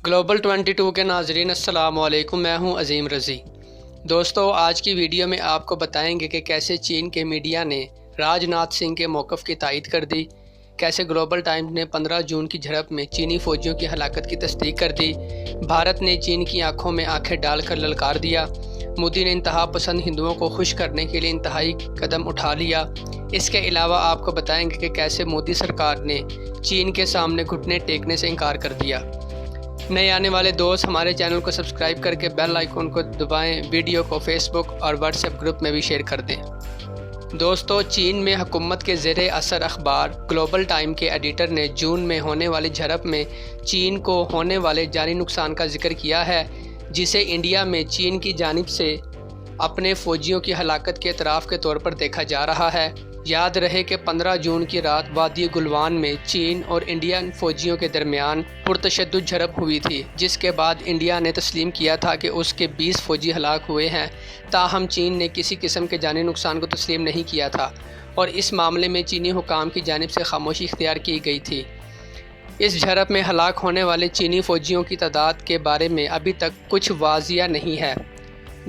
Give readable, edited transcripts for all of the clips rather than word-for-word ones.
Global 22 کے ناظرین السلام علیکم، میں ہوں عظیم رضی۔ دوستو، آج کی ویڈیو میں آپ کو بتائیں گے کہ کیسے چین کے میڈیا نے راج ناتھ سنگھ کے موقف کی تائید کر دی، کیسے گلوبل ٹائمز نے 15 جون کی جھڑپ میں چینی فوجیوں کی ہلاکت کی تصدیق کر دی، بھارت نے چین کی آنکھوں میں آنکھیں ڈال کر للکار دیا، مودی نے انتہا پسند ہندوؤں کو خوش کرنے کے لیے انتہائی قدم اٹھا لیا۔ اس کے علاوہ آپ کو بتائیں گے کہ کیسے مودی سرکار نے چین کے سامنے گھٹنے ٹیکنے سے انکار کر دیا۔ نئے آنے والے دوست ہمارے چینل کو سبسکرائب کر کے بیل آئیکن کو دبائیں، ویڈیو کو فیس بک اور واٹس ایپ گروپ میں بھی شیئر کر دیں۔ دوستو، چین میں حکومت کے زیر اثر اخبار گلوبل ٹائم کے ایڈیٹر نے جون میں ہونے والی جھڑپ میں چین کو ہونے والے جانی نقصان کا ذکر کیا ہے، جسے انڈیا میں چین کی جانب سے اپنے فوجیوں کی ہلاکت کے اعتراف کے طور پر دیکھا جا رہا ہے۔ یاد رہے کہ 15 جون کی رات وادی گلوان میں چین اور انڈین فوجیوں کے درمیان پرتشدد جھڑپ ہوئی تھی، جس کے بعد انڈیا نے تسلیم کیا تھا کہ اس کے 20 فوجی ہلاک ہوئے ہیں۔ تاہم چین نے کسی قسم کے جانی نقصان کو تسلیم نہیں کیا تھا اور اس معاملے میں چینی حکام کی جانب سے خاموشی اختیار کی گئی تھی۔ اس جھڑپ میں ہلاک ہونے والے چینی فوجیوں کی تعداد کے بارے میں ابھی تک کچھ واضح نہیں ہے۔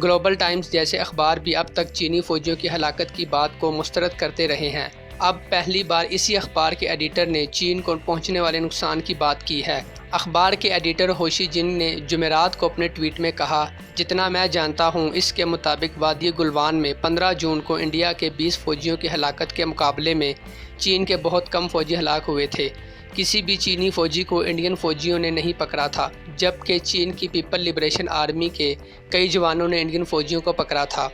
گلوبل ٹائمز جیسے اخبار بھی اب تک چینی فوجیوں کی ہلاکت کی بات کو مسترد کرتے رہے ہیں۔ اب پہلی بار اسی اخبار کے ایڈیٹر نے چین کو پہنچنے والے نقصان کی بات کی ہے۔ اخبار کے ایڈیٹر ہوشی جن نے جمعرات کو اپنے ٹویٹ میں کہا، جتنا میں جانتا ہوں اس کے مطابق وادی گلوان میں 15 جون کو انڈیا کے 20 فوجیوں کی ہلاکت کے مقابلے میں چین کے بہت کم فوجی ہلاک ہوئے تھے۔ کسی بھی چینی فوجی کو انڈین فوجیوں نے نہیں پکڑا تھا، جبکہ چین کی پیپل لبریشن آرمی کے کئی جوانوں نے انڈین فوجیوں کو پکڑا تھا۔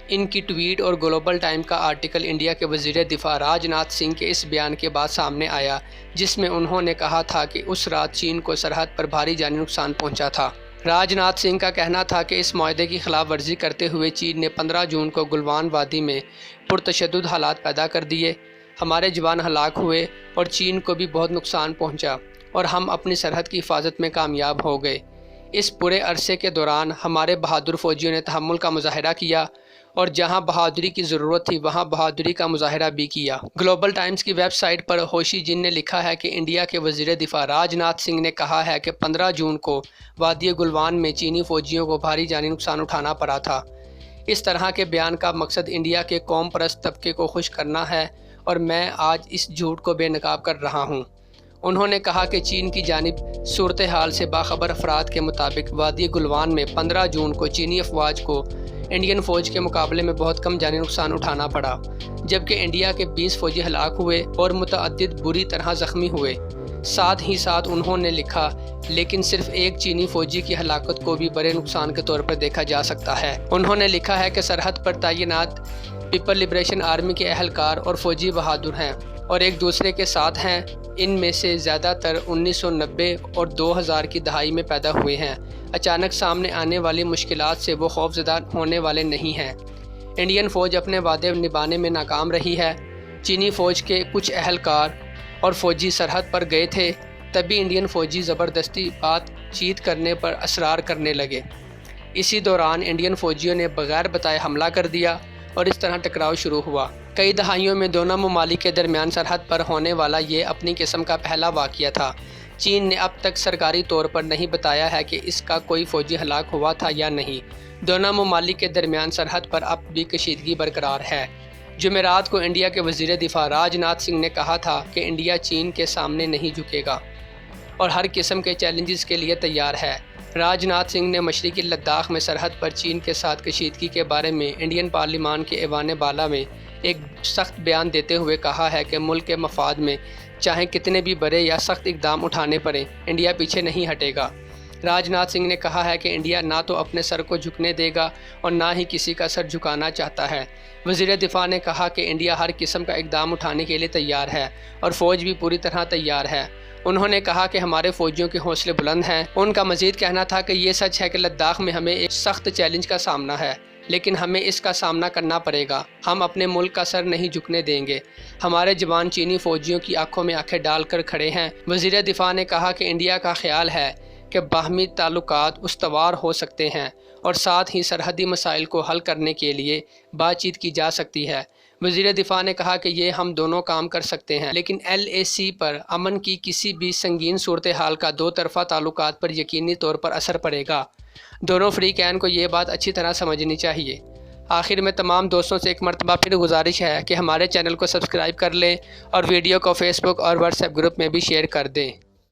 ان کی ٹویٹ اور گلوبل ٹائم کا آرٹیکل انڈیا کے وزیر دفاع راج ناتھ سنگھ کے اس بیان کے بعد سامنے آیا، جس میں انہوں نے کہا تھا کہ اس رات چین کو سرحد پر بھاری جانی نقصان پہنچا تھا۔ راج ناتھ سنگھ کا کہنا تھا کہ اس معاہدے کی خلاف ورزی کرتے ہوئے چین نے 15 جون کو گلوان وادی میں پرتشدد حالات پیدا کر دیے۔ ہمارے جوان ہلاک ہوئے اور چین کو بھی بہت نقصان پہنچا اور ہم اپنی سرحد کی حفاظت میں کامیاب ہو گئے۔ اس پورے عرصے کے دوران ہمارے بہادر فوجیوں نے تحمل کا مظاہرہ کیا اور جہاں بہادری کی ضرورت تھی وہاں بہادری کا مظاہرہ بھی کیا۔ گلوبل ٹائمز کی ویب سائٹ پر ہوشی جن نے لکھا ہے کہ انڈیا کے وزیر دفاع راج ناتھ سنگھ نے کہا ہے کہ 15 جون کو وادی گلوان میں چینی فوجیوں کو بھاری جانی نقصان اٹھانا پڑا تھا۔ اس طرح کے بیان کا مقصد انڈیا کے قوم پرست طبقے کو خوش کرنا ہے اور میں آج اس جھوٹ کو بے نقاب کر رہا ہوں۔ انہوں نے کہا کہ چین کی جانب صورتحال سے باخبر افراد کے مطابق وادی گلوان میں 15 جون کو چینی افواج کو انڈین فوج کے مقابلے میں بہت کم جانی نقصان اٹھانا پڑا، جبکہ انڈیا کے 20 فوجی ہلاک ہوئے اور متعدد بری طرح زخمی ہوئے۔ ساتھ ہی ساتھ انہوں نے لکھا، لیکن صرف ایک چینی فوجی کی ہلاکت کو بھی بڑے نقصان کے طور پر دیکھا جا سکتا ہے۔ انہوں نے لکھا ہے کہ سرحد پر تعینات پیپل لبریشن آرمی کے اہلکار اور فوجی بہادر ہیں اور ایک دوسرے کے ساتھ ہیں۔ ان میں سے زیادہ تر 1990 اور 2000 کی دہائی میں پیدا ہوئے ہیں۔ اچانک سامنے آنے والی مشکلات سے وہ خوفزدہ ہونے والے نہیں ہیں۔ انڈین فوج اپنے وعدے نبھانے میں ناکام رہی ہے۔ چینی فوج کے کچھ اہلکار اور فوجی سرحد پر گئے تھے، تبھی انڈین فوجی زبردستی بات چیت کرنے پر اصرار کرنے لگے۔ اسی دوران انڈین فوجیوں نے بغیر بتائے حملہ کر دیا اور اس طرح ٹکراؤ شروع ہوا۔ کئی دہائیوں میں دونوں ممالک کے درمیان سرحد پر ہونے والا یہ اپنی قسم کا پہلا واقعہ تھا۔ چین نے اب تک سرکاری طور پر نہیں بتایا ہے کہ اس کا کوئی فوجی ہلاک ہوا تھا یا نہیں۔ دونوں ممالک کے درمیان سرحد پر اب بھی کشیدگی برقرار ہے۔ جمعرات کو انڈیا کے وزیر دفاع راج ناتھ سنگھ نے کہا تھا کہ انڈیا چین کے سامنے نہیں جھکے گا اور ہر قسم کے چیلنجز کے لیے تیار ہے۔ راج ناتھ سنگھ نے مشرقی لداخ میں سرحد پر چین کے ساتھ کشیدگی کے بارے میں انڈین پارلیمان کے ایوان بالا میں ایک سخت بیان دیتے ہوئے کہا ہے کہ ملک کے مفاد میں چاہے کتنے بھی بڑے یا سخت اقدام اٹھانے پڑیں، انڈیا پیچھے نہیں ہٹے گا۔ راج ناتھ سنگھ نے کہا ہے کہ انڈیا نہ تو اپنے سر کو جھکنے دے گا اور نہ ہی کسی کا سر جھکانا چاہتا ہے۔ وزیر دفاع نے کہا کہ انڈیا ہر قسم کا اقدام اٹھانے کے لیے تیار ہے اور فوج بھی پوری طرح تیار ہے۔ انہوں نے کہا کہ ہمارے فوجیوں کے حوصلے بلند ہیں۔ ان کا مزید کہنا تھا کہ یہ سچ ہے کہ لداخ میں ہمیں ایک سخت چیلنج کا سامنا ہے، لیکن ہمیں اس کا سامنا کرنا پڑے گا۔ ہم اپنے ملک کا سر نہیں جھکنے دیں گے۔ ہمارے جوان چینی فوجیوں کی آنکھوں میں آنکھیں ڈال کر کھڑے ہیں۔ وزیر دفاع نے کہا کہ انڈیا کا خیال ہے کہ باہمی تعلقات استوار ہو سکتے ہیں اور ساتھ ہی سرحدی مسائل کو حل کرنے کے لیے بات چیت کی جا سکتی ہے۔ وزیر دفاع نے کہا کہ یہ ہم دونوں کام کر سکتے ہیں، لیکن LAC پر امن کی کسی بھی سنگین صورتحال کا دو طرفہ تعلقات پر یقینی طور پر اثر پڑے گا۔ دونوں فریقین کو یہ بات اچھی طرح سمجھنی چاہیے۔ آخر میں تمام دوستوں سے ایک مرتبہ پھر گزارش ہے کہ ہمارے چینل کو سبسکرائب کر لیں اور ویڈیو کو فیس بک اور واٹس ایپ گروپ میں بھی شیئر کر دیں۔